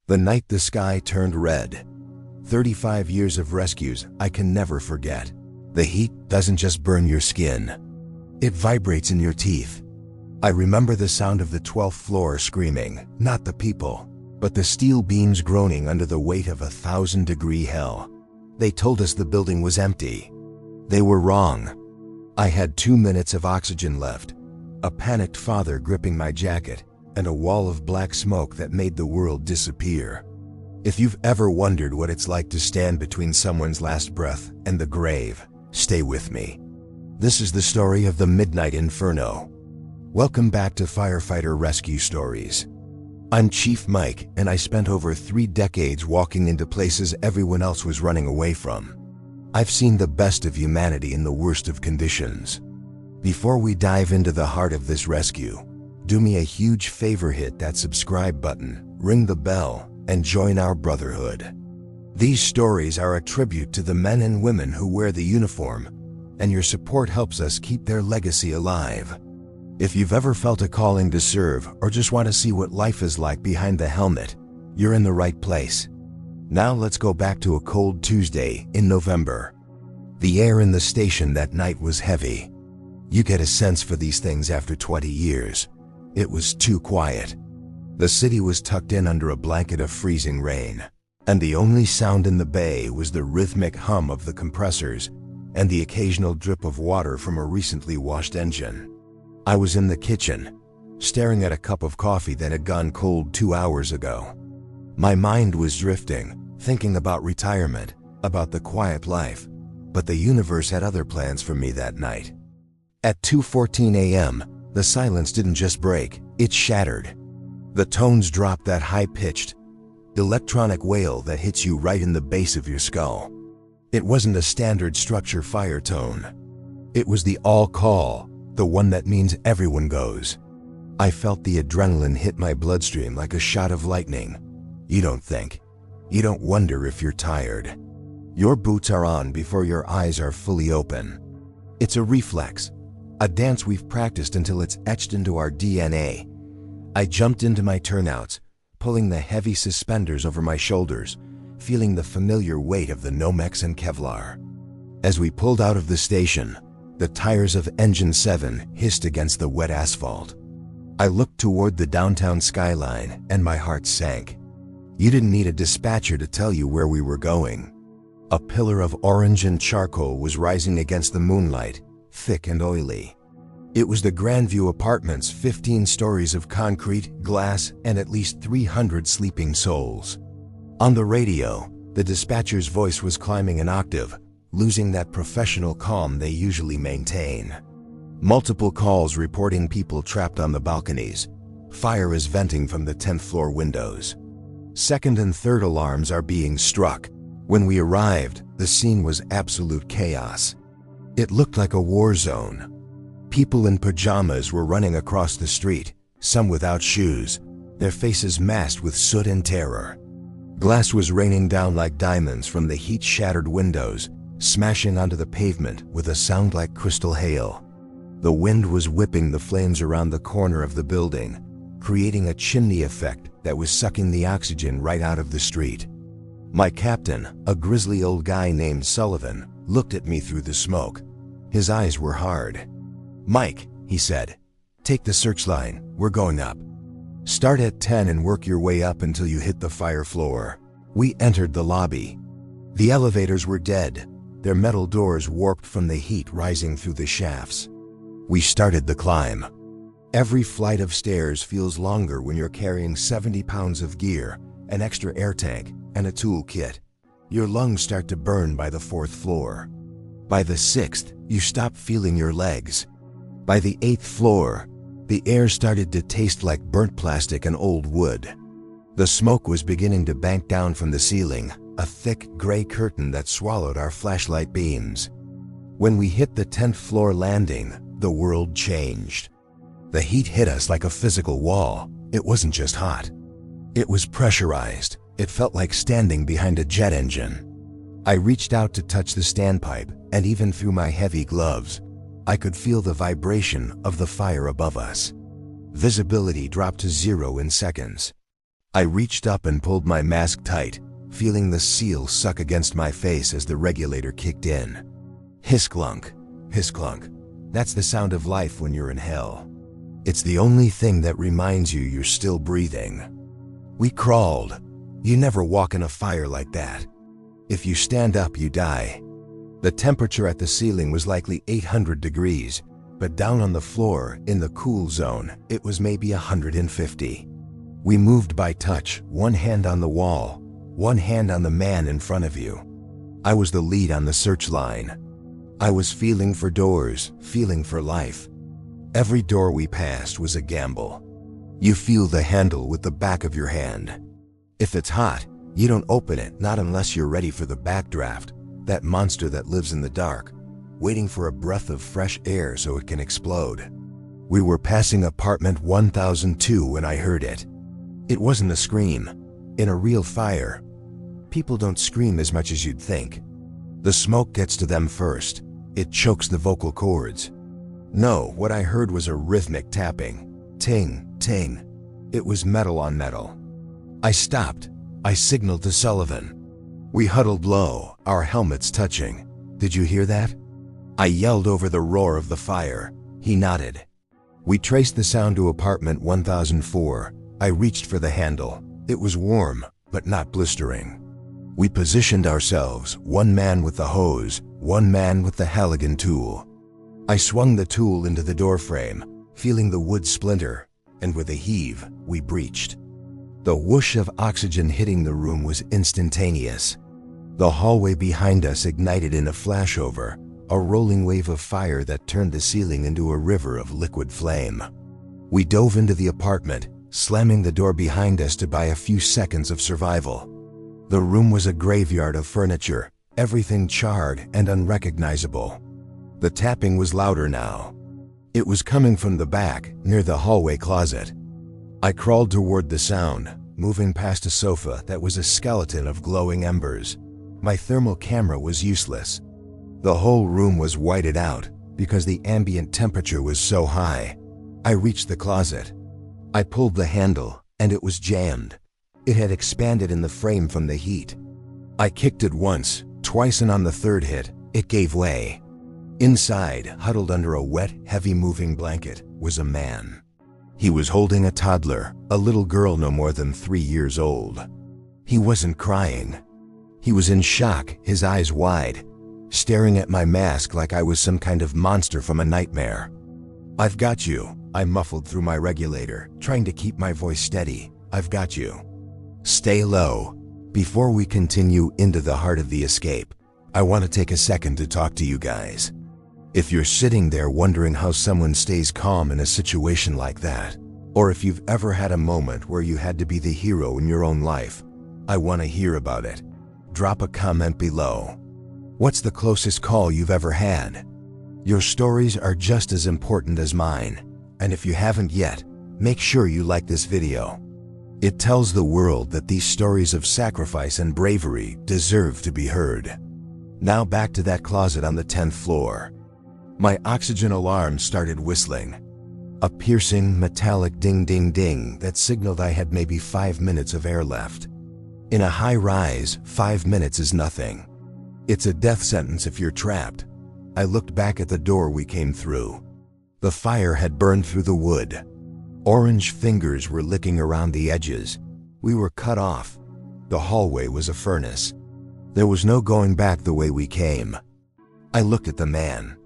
The night the sky turned red. 35 years of rescues I can never forget. The heat doesn't just burn your skin. It vibrates in your teeth. I remember the sound of the 12th floor screaming, not the people, but the steel beams groaning under the weight of 1,000-degree hell. They told us the building was empty. They were wrong. I had 2 minutes of oxygen left, a panicked father gripping my jacket, and a wall of black smoke that made the world disappear. If you've ever wondered what it's like to stand between someone's last breath and the grave, stay with me. This is the story of the Midnight Inferno. Welcome back to Firefighter Rescue Stories. I'm Chief Mike, and I spent over 3 decades walking into places everyone else was running away from. I've seen the best of humanity in the worst of conditions. Before we dive into the heart of this rescue, do me a huge favor: hit that subscribe button, ring the bell, and join our brotherhood. These stories are a tribute to the men and women who wear the uniform, and your support helps us keep their legacy alive. If you've ever felt a calling to serve or just want to see what life is like behind the helmet, you're in the right place. Now let's go back to a cold Tuesday in November. The air in the station that night was heavy. You get a sense for these things after 20 years. It was too quiet. The city was tucked in under a blanket of freezing rain, and the only sound in the bay was the rhythmic hum of the compressors and the occasional drip of water from a recently washed engine. I was in the kitchen, staring at a cup of coffee that had gone cold 2 hours ago. My mind was drifting, thinking about retirement, about the quiet life, but the universe had other plans for me that night. At 2:14 a.m., the silence didn't just break, it shattered. The tones dropped, that high-pitched, electronic wail that hits you right in the base of your skull. It wasn't a standard structure fire tone. It was the all-call, the one that means everyone goes. I felt the adrenaline hit my bloodstream like a shot of lightning. You don't think. You don't wonder if you're tired. Your boots are on before your eyes are fully open. It's a reflex, a dance we've practiced until it's etched into our DNA. I jumped into my turnouts, pulling the heavy suspenders over my shoulders, feeling the familiar weight of the Nomex and Kevlar. As we pulled out of the station, the tires of Engine 7 hissed against the wet asphalt. I looked toward the downtown skyline, and my heart sank. You didn't need a dispatcher to tell you where we were going. A pillar of orange and charcoal was rising against the moonlight, thick and oily. It was the Grandview Apartments, 15 stories of concrete, glass, and at least 300 sleeping souls. On the radio, the dispatcher's voice was climbing an octave, losing that professional calm they usually maintain. Multiple calls reporting people trapped on the balconies. Fire is venting from the 10th floor windows. Second and third alarms are being struck. When we arrived, the scene was absolute chaos. It looked like a war zone. People in pajamas were running across the street, some without shoes, their faces masked with soot and terror. Glass was raining down like diamonds from the heat-shattered windows, smashing onto the pavement with a sound like crystal hail. The wind was whipping the flames around the corner of the building, creating a chimney effect that was sucking the oxygen right out of the street. My captain, a grizzly old guy named Sullivan, looked at me through the smoke. His eyes were hard. "Mike," he said, "take the search line, we're going up. Start at 10 and work your way up until you hit the fire floor." We entered the lobby. The elevators were dead, their metal doors warped from the heat rising through the shafts. We started the climb. Every flight of stairs feels longer when you're carrying 70 pounds of gear, an extra air tank, and a tool kit. Your lungs start to burn by the 4th floor. By the 6th, you stop feeling your legs. By the 8th floor, the air started to taste like burnt plastic and old wood. The smoke was beginning to bank down from the ceiling, a thick gray curtain that swallowed our flashlight beams. When we hit the 10th floor landing, the world changed. The heat hit us like a physical wall. It wasn't just hot. It was pressurized. It felt like standing behind a jet engine. I reached out to touch the standpipe, and even through my heavy gloves, I could feel the vibration of the fire above us. Visibility dropped to 0 in seconds. I reached up and pulled my mask tight, feeling the seal suck against my face as the regulator kicked in. Hiss-clunk, hiss-clunk. That's the sound of life when you're in hell. It's the only thing that reminds you you're still breathing. We crawled. You never walk in a fire like that. If you stand up, you die. The temperature at the ceiling was likely 800 degrees, but down on the floor, in the cool zone, it was maybe 150. We moved by touch, one hand on the wall, one hand on the man in front of you. I was the lead on the search line. I was feeling for doors, feeling for life. Every door we passed was a gamble. You feel the handle with the back of your hand. If it's hot, you don't open it, not unless you're ready for the backdraft, that monster that lives in the dark, waiting for a breath of fresh air so it can explode. We were passing apartment 1002 when I heard it. It wasn't a scream. In a real fire, people don't scream as much as you'd think. The smoke gets to them first. It chokes the vocal cords. No, what I heard was a rhythmic tapping. Ting, ting. It was metal on metal. I stopped. I signaled to Sullivan. We huddled low, our helmets touching. Did you hear that? I yelled over the roar of the fire. He nodded. We traced the sound to apartment 1004. I reached for the handle. It was warm, but not blistering. We positioned ourselves, one man with the hose, one man with the Halligan tool. I swung the tool into the doorframe, feeling the wood splinter, and with a heave, we breached. The whoosh of oxygen hitting the room was instantaneous. The hallway behind us ignited in a flashover, a rolling wave of fire that turned the ceiling into a river of liquid flame. We dove into the apartment, slamming the door behind us to buy a few seconds of survival. The room was a graveyard of furniture, everything charred and unrecognizable. The tapping was louder now. It was coming from the back, near the hallway closet. I crawled toward the sound, moving past a sofa that was a skeleton of glowing embers. My thermal camera was useless. The whole room was whited out because the ambient temperature was so high. I reached the closet. I pulled the handle, and it was jammed. It had expanded in the frame from the heat. I kicked it once, twice, and on the third hit, it gave way. Inside, huddled under a wet, heavy-moving blanket, was a man. He was holding a toddler, a little girl no more than 3 years old. He wasn't crying. He was in shock, his eyes wide, staring at my mask like I was some kind of monster from a nightmare. "I've got you," I muffled through my regulator, trying to keep my voice steady. "I've got you. Stay low." Before we continue into the heart of the escape, I want to take a second to talk to you guys. If you're sitting there wondering how someone stays calm in a situation like that, or if you've ever had a moment where you had to be the hero in your own life, I want to hear about it. Drop a comment below. What's the closest call you've ever had? Your stories are just as important as mine, and if you haven't yet, make sure you like this video. It tells the world that these stories of sacrifice and bravery deserve to be heard. Now back to that closet on the 10th floor. My oxygen alarm started whistling. A piercing, metallic ding-ding-ding that signaled I had maybe 5 minutes of air left. In a high rise, 5 minutes is nothing. It's a death sentence if you're trapped. I looked back at the door we came through. The fire had burned through the wood. Orange fingers were licking around the edges. We were cut off. The hallway was a furnace. There was no going back the way we came. I looked at the man.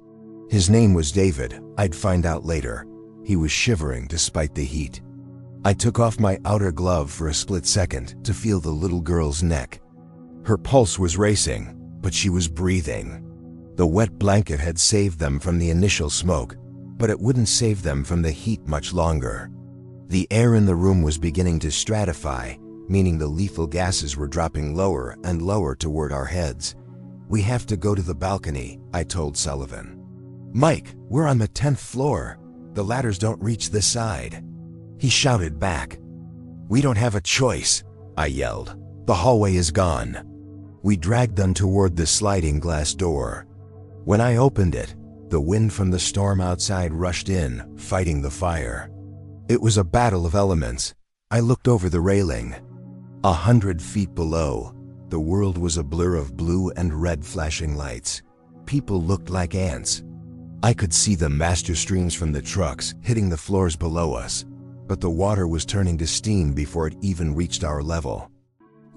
His name was David, I'd find out later. He was shivering despite the heat. I took off my outer glove for a split second to feel the little girl's neck. Her pulse was racing, but she was breathing. The wet blanket had saved them from the initial smoke, but it wouldn't save them from the heat much longer. The air in the room was beginning to stratify, meaning the lethal gases were dropping lower and lower toward our heads. "We have to go to the balcony," I told Sullivan. "Mike, we're on the 10th floor. The ladders don't reach this side." He shouted back. "We don't have a choice," I yelled. "The hallway is gone." We dragged them toward the sliding glass door. When I opened it, the wind from the storm outside rushed in, fighting the fire. It was a battle of elements. I looked over the railing. 100 feet below, the world was a blur of blue and red flashing lights. People looked like ants. I could see the master streams from the trucks hitting the floors below us, but the water was turning to steam before it even reached our level.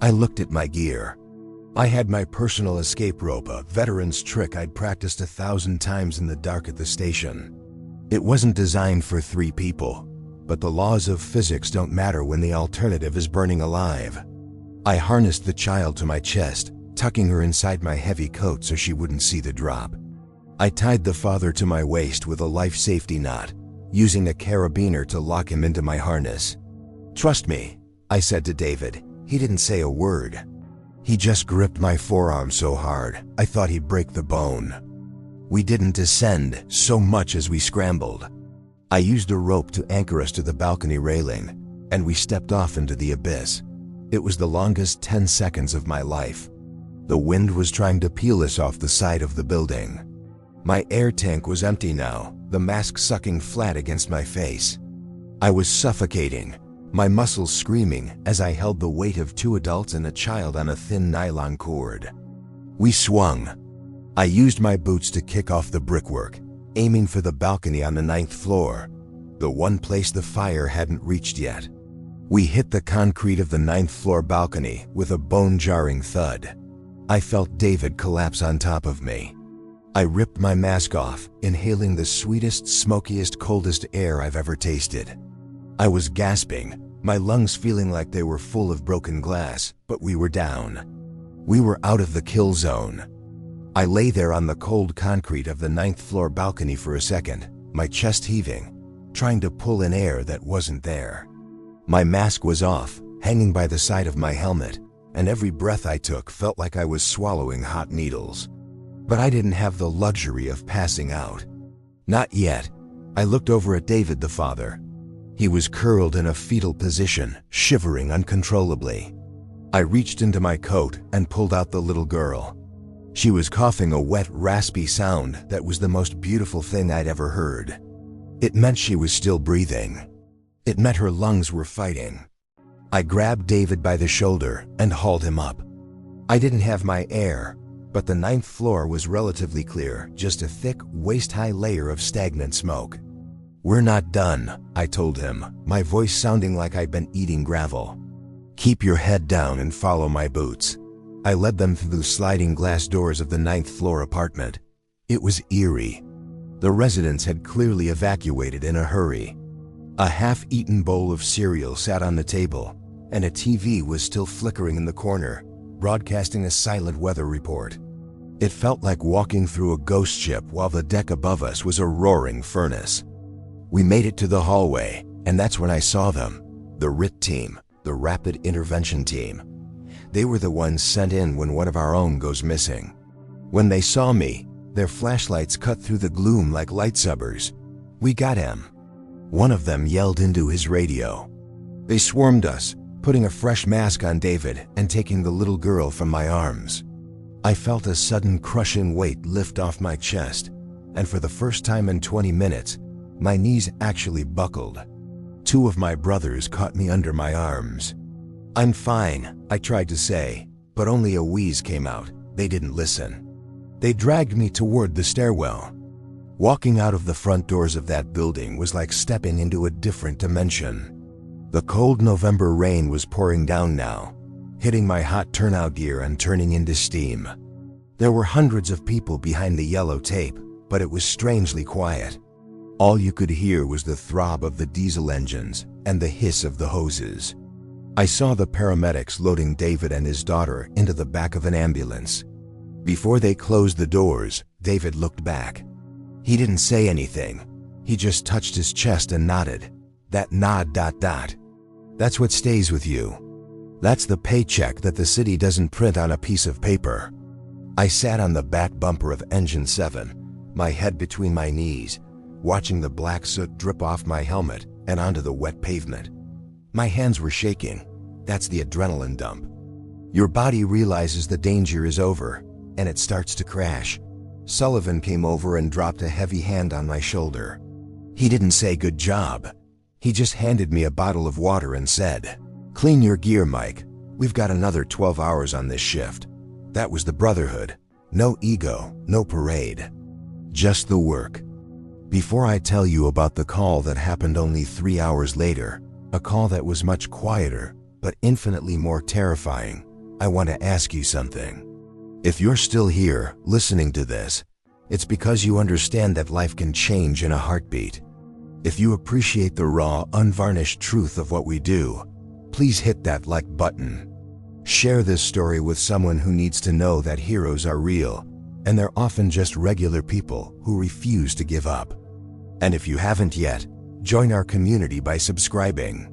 I looked at my gear. I had my personal escape rope, a veteran's trick I'd practiced 1,000 times in the dark at the station. It wasn't designed for 3 people, but the laws of physics don't matter when the alternative is burning alive. I harnessed the child to my chest, tucking her inside my heavy coat so she wouldn't see the drop. I tied the father to my waist with a life safety knot, using a carabiner to lock him into my harness. "Trust me," I said to David. He didn't say a word. He just gripped my forearm so hard, I thought he'd break the bone. We didn't descend so much as we scrambled. I used a rope to anchor us to the balcony railing, and we stepped off into the abyss. It was the longest 10 seconds of my life. The wind was trying to peel us off the side of the building. My air tank was empty now, the mask sucking flat against my face. I was suffocating, my muscles screaming as I held the weight of 2 adults and a child on a thin nylon cord. We swung. I used my boots to kick off the brickwork, aiming for the balcony on the 9th floor, the one place the fire hadn't reached yet. We hit the concrete of the 9th floor balcony with a bone-jarring thud. I felt David collapse on top of me. I ripped my mask off, inhaling the sweetest, smokiest, coldest air I've ever tasted. I was gasping, my lungs feeling like they were full of broken glass, but we were down. We were out of the kill zone. I lay there on the cold concrete of the 9th floor balcony for a second, my chest heaving, trying to pull in air that wasn't there. My mask was off, hanging by the side of my helmet, and every breath I took felt like I was swallowing hot needles. But I didn't have the luxury of passing out. Not yet. I looked over at David the father. He was curled in a fetal position, shivering uncontrollably. I reached into my coat and pulled out the little girl. She was coughing a wet, raspy sound that was the most beautiful thing I'd ever heard. It meant she was still breathing. It meant her lungs were fighting. I grabbed David by the shoulder and hauled him up. I didn't have my air, but the 9th floor was relatively clear, just a thick, waist-high layer of stagnant smoke. "We're not done," I told him, my voice sounding like I'd been eating gravel. "Keep your head down and follow my boots." I led them through the sliding glass doors of the 9th floor apartment. It was eerie. The residents had clearly evacuated in a hurry. A half-eaten bowl of cereal sat on the table, and a TV was still flickering in the corner, broadcasting a silent weather report. It felt like walking through a ghost ship while the deck above us was a roaring furnace. We made it to the hallway, and that's when I saw them, the RIT team, the Rapid Intervention Team. They were the ones sent in when one of our own goes missing. When they saw me, their flashlights cut through the gloom like lightsabers. "We got him." One of them yelled into his radio. They swarmed us, putting a fresh mask on David and taking the little girl from my arms. I felt a sudden crushing weight lift off my chest, and for the first time in 20 minutes, my knees actually buckled. 2 of my brothers caught me under my arms. "I'm fine," I tried to say, but only a wheeze came out. They didn't listen. They dragged me toward the stairwell. Walking out of the front doors of that building was like stepping into a different dimension. The cold November rain was pouring down now, hitting my hot turnout gear and turning into steam. There were hundreds of people behind the yellow tape, but it was strangely quiet. All you could hear was the throb of the diesel engines and the hiss of the hoses. I saw the paramedics loading David and his daughter into the back of an ambulance. Before they closed the doors, David looked back. He didn't say anything. He just touched his chest and nodded. That nod ... That's what stays with you. That's the paycheck that the city doesn't print on a piece of paper. I sat on the back bumper of Engine 7, my head between my knees, watching the black soot drip off my helmet and onto the wet pavement. My hands were shaking. That's the adrenaline dump. Your body realizes the danger is over, and it starts to crash. Sullivan came over and dropped a heavy hand on my shoulder. He didn't say good job. He just handed me a bottle of water and said, "Clean your gear, Mike. We've got another 12 hours on this shift." That was the brotherhood. No ego, no parade. Just the work. Before I tell you about the call that happened only 3 hours later, a call that was much quieter, but infinitely more terrifying, I want to ask you something. If you're still here, listening to this, it's because you understand that life can change in a heartbeat. If you appreciate the raw, unvarnished truth of what we do, please hit that like button. Share this story with someone who needs to know that heroes are real, and they're often just regular people who refuse to give up. And if you haven't yet, join our community by subscribing.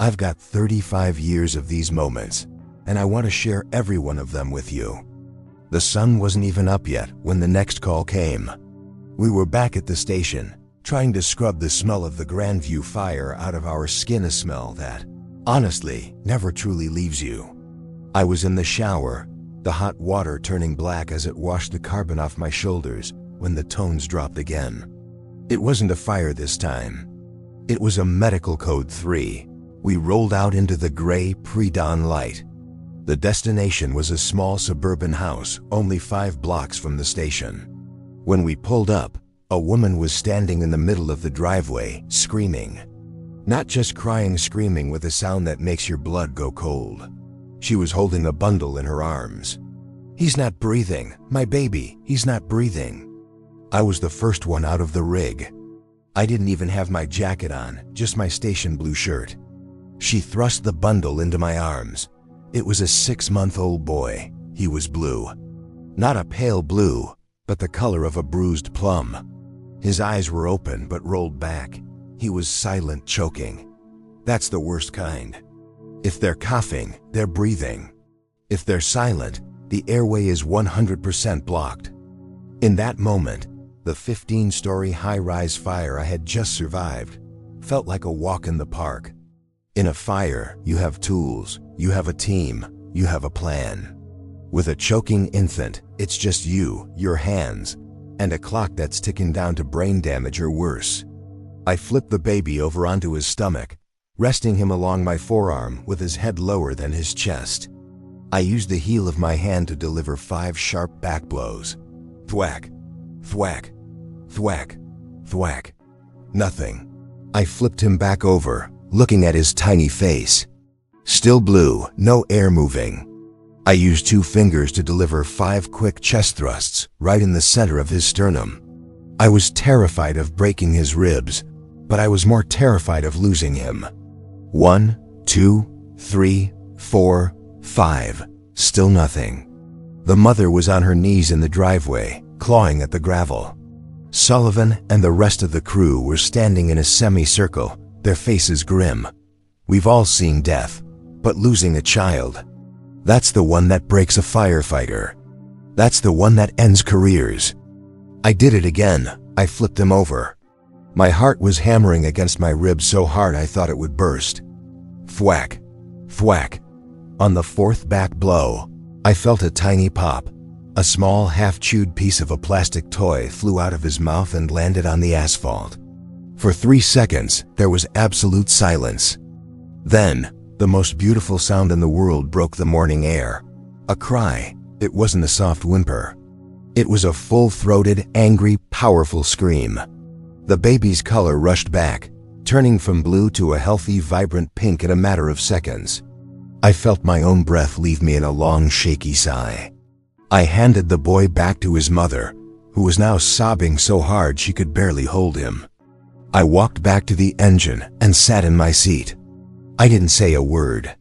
I've got 35 years of these moments, and I want to share every one of them with you. The sun wasn't even up yet when the next call came. We were back at the station, trying to scrub the smell of the Grandview fire out of our skin, a smell that, honestly, never truly leaves you. I was in the shower, the hot water turning black as it washed the carbon off my shoulders, when the tones dropped again. It wasn't a fire this time. It was a medical code 3. We rolled out into the gray pre-dawn light. The destination was a small suburban house only 5 blocks from the station. When we pulled up, a woman was standing in the middle of the driveway, screaming. Not just crying, screaming with a sound that makes your blood go cold. She was holding a bundle in her arms. "He's not breathing, my baby, he's not breathing." I was the first one out of the rig. I didn't even have my jacket on, just my station blue shirt. She thrust the bundle into my arms. It was a 6-month-old boy. He was blue. Not a pale blue, but the color of a bruised plum. His eyes were open but rolled back. He was silent, choking. That's the worst kind. If they're coughing, they're breathing. If they're silent, the airway is 100% blocked. In that moment, the 15-story high-rise fire I had just survived felt like a walk in the park. In a fire, you have tools, you have a team, you have a plan. With a choking infant, it's just you, your hands, and a clock that's ticking down to brain damage or worse. I flipped the baby over onto his stomach, resting him along my forearm with his head lower than his chest. I used the heel of my hand to deliver 5 sharp back blows. Thwack, thwack, thwack, thwack. Nothing. I flipped him back over, looking at his tiny face. Still blue, no air moving. I used 2 fingers to deliver 5 quick chest thrusts right in the center of his sternum. I was terrified of breaking his ribs, but I was more terrified of losing him. 1, 2, 3, 4, 5. Still nothing. The mother was on her knees in the driveway, clawing at the gravel. Sullivan and the rest of the crew were standing in a semicircle, their faces grim. We've all seen death, but losing a child, that's the one that breaks a firefighter. That's the one that ends careers. I did it again. I flipped him over. My heart was hammering against my ribs so hard I thought it would burst. Thwack, thwack. On the 4th back blow, I felt a tiny pop. A small, half-chewed piece of a plastic toy flew out of his mouth and landed on the asphalt. For 3 seconds, there was absolute silence. Then, the most beautiful sound in the world broke the morning air. A cry. It wasn't a soft whimper. It was a full-throated, angry, powerful scream. The baby's color rushed back, turning from blue to a healthy, vibrant pink in a matter of seconds. I felt my own breath leave me in a long, shaky sigh. I handed the boy back to his mother, who was now sobbing so hard she could barely hold him. I walked back to the engine and sat in my seat. I didn't say a word.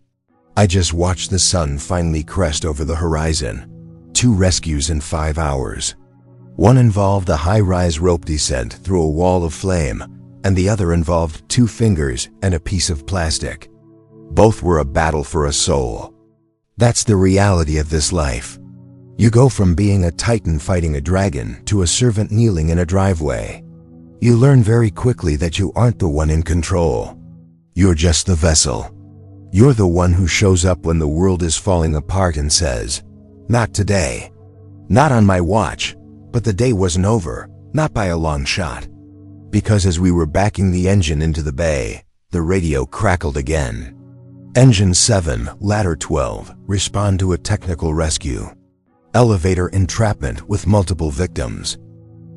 I just watched the sun finally crest over the horizon. 2 rescues in 5 hours. One involved a high-rise rope descent through a wall of flame, and the other involved 2 fingers and a piece of plastic. Both were a battle for a soul. That's the reality of this life. You go from being a titan fighting a dragon to a servant kneeling in a driveway. You learn very quickly that you aren't the one in control. You're just the vessel. You're the one who shows up when the world is falling apart and says, "Not today. Not on my watch." But the day wasn't over, not by a long shot. Because as we were backing the engine into the bay, The radio crackled again. Engine 7, Ladder 12, respond to a technical rescue. Elevator entrapment with multiple victims.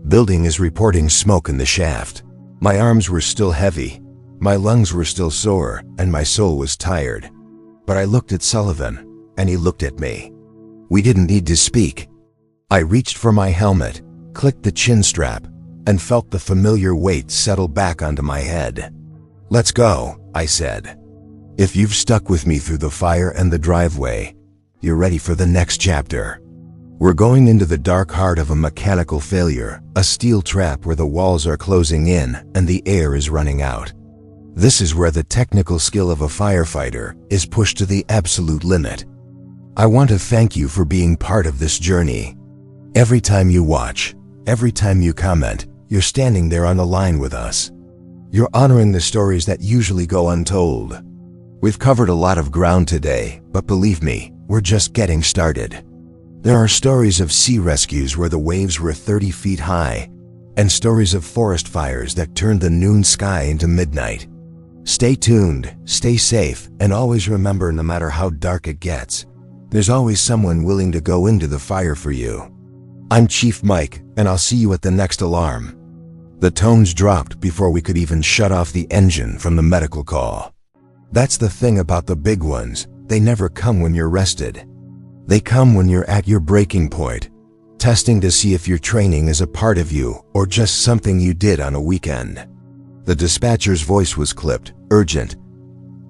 Building is reporting smoke in the shaft. My arms were still heavy, my lungs were still sore, and my soul was tired. But I looked at Sullivan, and he looked at me. We didn't need to speak. I reached for my helmet, clicked the chin strap, and felt the familiar weight settle back onto my head. "Let's go," I said. "If you've stuck with me through the fire and the driveway, you're ready for the next chapter." We're going into the dark heart of a mechanical failure, a steel trap where the walls are closing in and the air is running out. This is where the technical skill of a firefighter is pushed to the absolute limit. I want to thank you for being part of this journey. Every time you watch, every time you comment, you're standing there on the line with us. You're honoring the stories that usually go untold. We've covered a lot of ground today, but believe me, we're just getting started. There are stories of sea rescues where the waves were 30 feet high, and stories of forest fires that turned the noon sky into midnight. Stay tuned, stay safe, and always remember, no matter how dark it gets, there's always someone willing to go into the fire for you. I'm Chief Mike, and I'll see you at the next alarm. The tones dropped before we could even shut off the engine from the medical call. That's the thing about the big ones, they never come when you're rested. They come when you're at your breaking point, testing to see if your training is a part of you or just something you did on a weekend. The dispatcher's voice was clipped, urgent.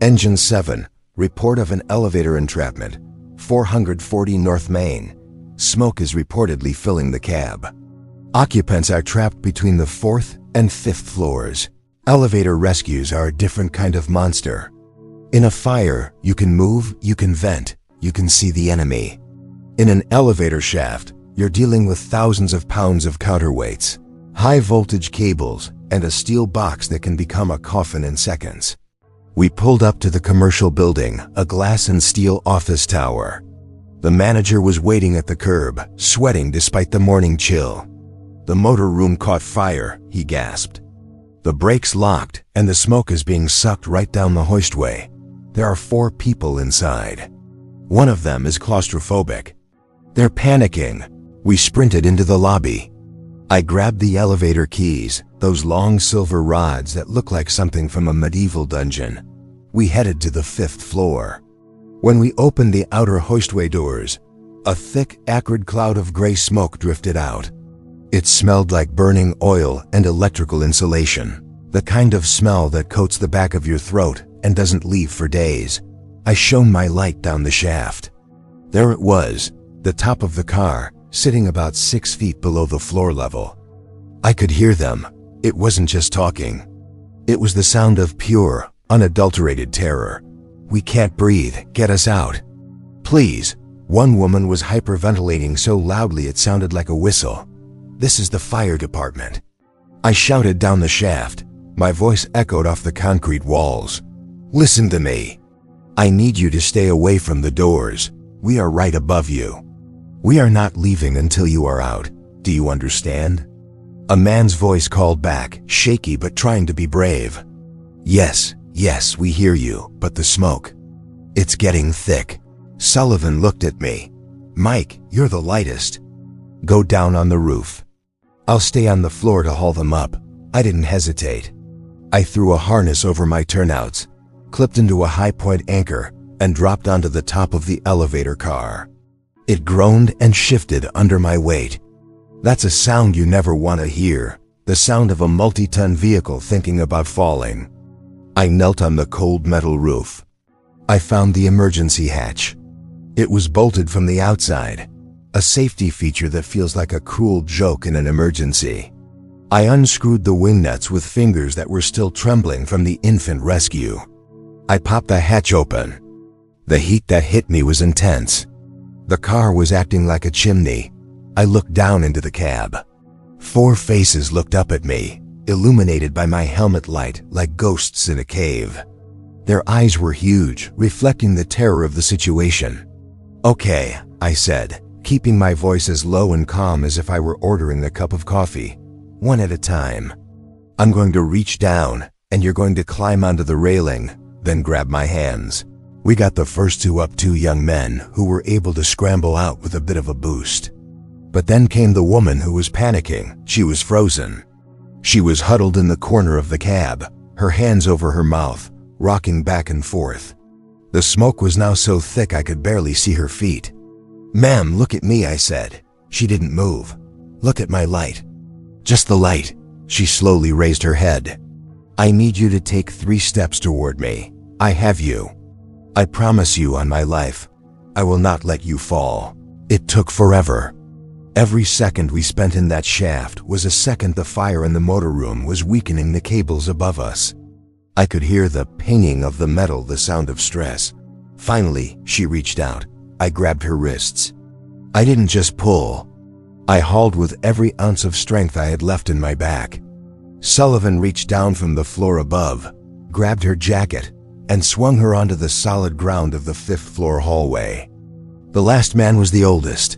Engine 7, report of an elevator entrapment, 440 North Main. Smoke is reportedly filling the cab. Occupants are trapped between the 4th and 5th floors. Elevator rescues are a different kind of monster. In a fire, you can move, you can vent, you can see the enemy. In an elevator shaft, you're dealing with thousands of pounds of counterweights, high voltage cables, and a steel box that can become a coffin in seconds. We pulled up to the commercial building, a glass and steel office tower. The manager was waiting at the curb, sweating despite the morning chill. "The motor room caught fire," he gasped. "The brakes locked, and the smoke is being sucked right down the hoistway. There are 4 people inside. One of them is claustrophobic. They're panicking." We sprinted into the lobby. I grabbed the elevator keys, those long silver rods that look like something from a medieval dungeon. We headed to the 5th floor. When we opened the outer hoistway doors, a thick, acrid cloud of gray smoke drifted out. It smelled like burning oil and electrical insulation, the kind of smell that coats the back of your throat and doesn't leave for days. I shone my light down the shaft. There it was, the top of the car, sitting about 6 feet below the floor level. I could hear them. It wasn't just talking. It was the sound of pure, unadulterated terror. "We can't breathe, get us out. Please." One woman was hyperventilating so loudly it sounded like a whistle. "This is the fire department." I shouted down the shaft. My voice echoed off the concrete walls. "Listen to me. I need you to stay away from the doors. We are right above you. We are not leaving until you are out. Do you understand?" A man's voice called back, shaky but trying to be brave. Yes, we hear you, but the smoke. It's getting thick." Sullivan looked at me. "Mike, you're the lightest. Go down on the roof. I'll stay on the floor to haul them up." I didn't hesitate. I threw a harness over my turnouts, clipped into a high-point anchor, and dropped onto the top of the elevator car. It groaned and shifted under my weight. That's a sound you never want to hear, the sound of a multi-ton vehicle thinking about falling. I knelt on the cold metal roof. I found the emergency hatch. It was bolted from the outside, a safety feature that feels like a cruel joke in an emergency. I unscrewed the wing nuts with fingers that were still trembling from the infant rescue. I popped the hatch open. The heat that hit me was intense. The car was acting like a chimney. I looked down into the cab. 4 faces looked up at me, illuminated by my helmet light like ghosts in a cave. Their eyes were huge, reflecting the terror of the situation. "Okay," I said, keeping my voice as low and calm as if I were ordering a cup of coffee. "One at a time. I'm going to reach down and you're going to climb onto the railing, then grab my hands. We got the first two up, two young men who were able to scramble out with a bit of a boost. But then came the woman who was panicking. She was frozen. She was huddled in the corner of the cab, her hands over her mouth, rocking back and forth. The smoke was now so thick I could barely see her feet. "Ma'am, look at me," I said. She didn't move. "Look at my light." "Just the light." She slowly raised her head. "I need you to take 3 steps toward me. I have you. I promise you on my life, I will not let you fall." It took forever. Every second we spent in that shaft was a second the fire in the motor room was weakening the cables above us. I could hear the pinging of the metal, the sound of stress. Finally, she reached out. I grabbed her wrists. I didn't just pull. I hauled with every ounce of strength I had left in my back. Sullivan reached down from the floor above, grabbed her jacket, and swung her onto the solid ground of the 5th-floor hallway. The last man was the oldest.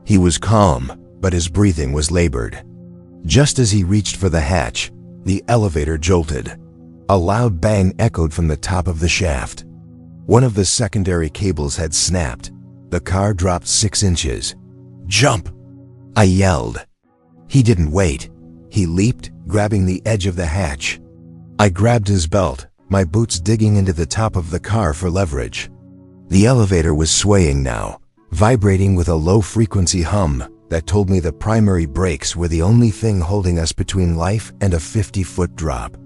He was calm, but his breathing was labored. Just as he reached for the hatch, the elevator jolted. A loud bang echoed from the top of the shaft. One of the secondary cables had snapped. The car dropped 6 inches. "Jump!" I yelled. He didn't wait. He leaped, grabbing the edge of the hatch. I grabbed his belt, my boots digging into the top of the car for leverage. The elevator was swaying now, vibrating with a low-frequency hum that told me the primary brakes were the only thing holding us between life and a 50-foot drop.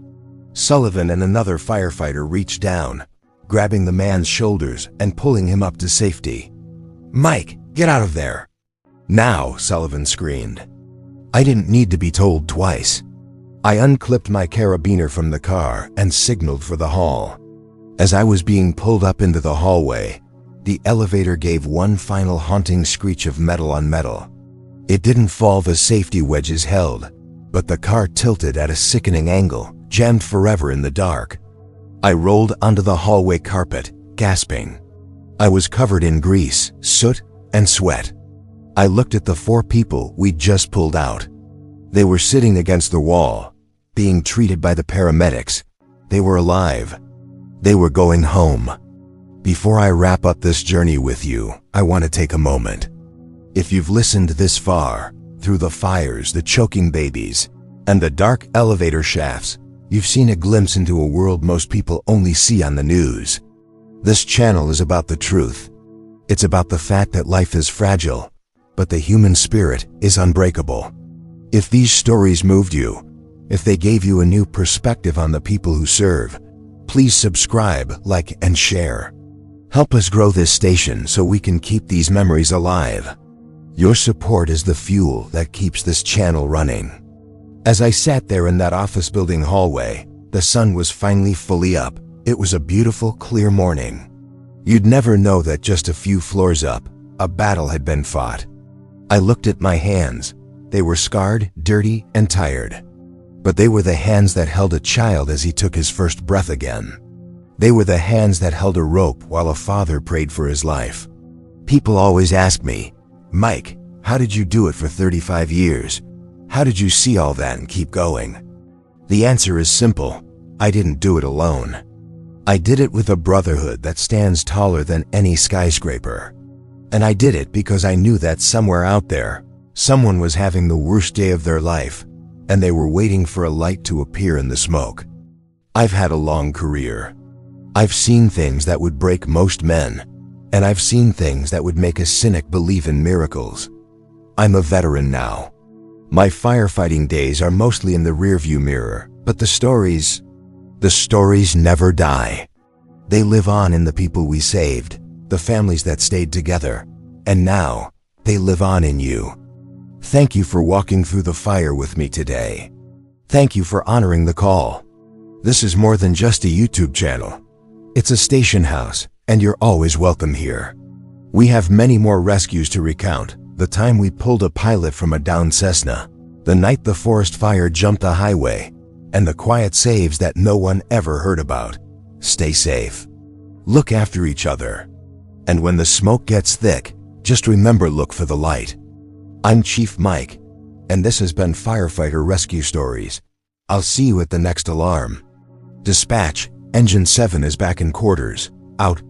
Sullivan and another firefighter reached down, grabbing the man's shoulders and pulling him up to safety. "Mike, get out of there!" "Now!" Sullivan screamed. I didn't need to be told twice. I unclipped my carabiner from the car and signaled for the hall. As I was being pulled up into the hallway, the elevator gave one final haunting screech of metal on metal. It didn't fall, the safety wedges held, but the car tilted at a sickening angle, jammed forever in the dark. I rolled onto the hallway carpet, gasping. I was covered in grease, soot, and sweat. I looked at the 4 people we'd just pulled out. They were sitting against the wall, being treated by the paramedics. They were alive. They were going home. Before I wrap up this journey with you, I want to take a moment. If you've listened this far, through the fires, the choking babies, and the dark elevator shafts, you've seen a glimpse into a world most people only see on the news. This channel is about the truth. It's about the fact that life is fragile, but the human spirit is unbreakable. If these stories moved you, if they gave you a new perspective on the people who serve, please subscribe, like, and share. Help us grow this station so we can keep these memories alive. Your support is the fuel that keeps this channel running. As I sat there in that office building hallway, the sun was finally fully up. It was a beautiful, clear morning. You'd never know that just a few floors up, a battle had been fought. I looked at my hands. They were scarred, dirty, and tired. But they were the hands that held a child as he took his first breath again. They were the hands that held a rope while a father prayed for his life. People always ask me, "Mike, how did you do it for 35 years? How did you see all that and keep going?" The answer is simple. I didn't do it alone. I did it with a brotherhood that stands taller than any skyscraper. And I did it because I knew that somewhere out there, someone was having the worst day of their life, and they were waiting for a light to appear in the smoke. I've had a long career. I've seen things that would break most men, and I've seen things that would make a cynic believe in miracles. I'm a veteran now. My firefighting days are mostly in the rearview mirror, but the stories never die. They live on in the people we saved, the families that stayed together, and now they live on in you. Thank you for walking through the fire with me today. Thank you for honoring the call. This is more than just a YouTube channel. It's a station house, and you're always welcome here. We have many more rescues to recount. The time we pulled a pilot from a downed Cessna, the night the forest fire jumped the highway, and the quiet saves that no one ever heard about. Stay safe. Look after each other. And when the smoke gets thick, just remember, look for the light. I'm Chief Mike, and this has been Firefighter Rescue Stories. I'll see you at the next alarm. Dispatch, Engine 7 is back in quarters. Out.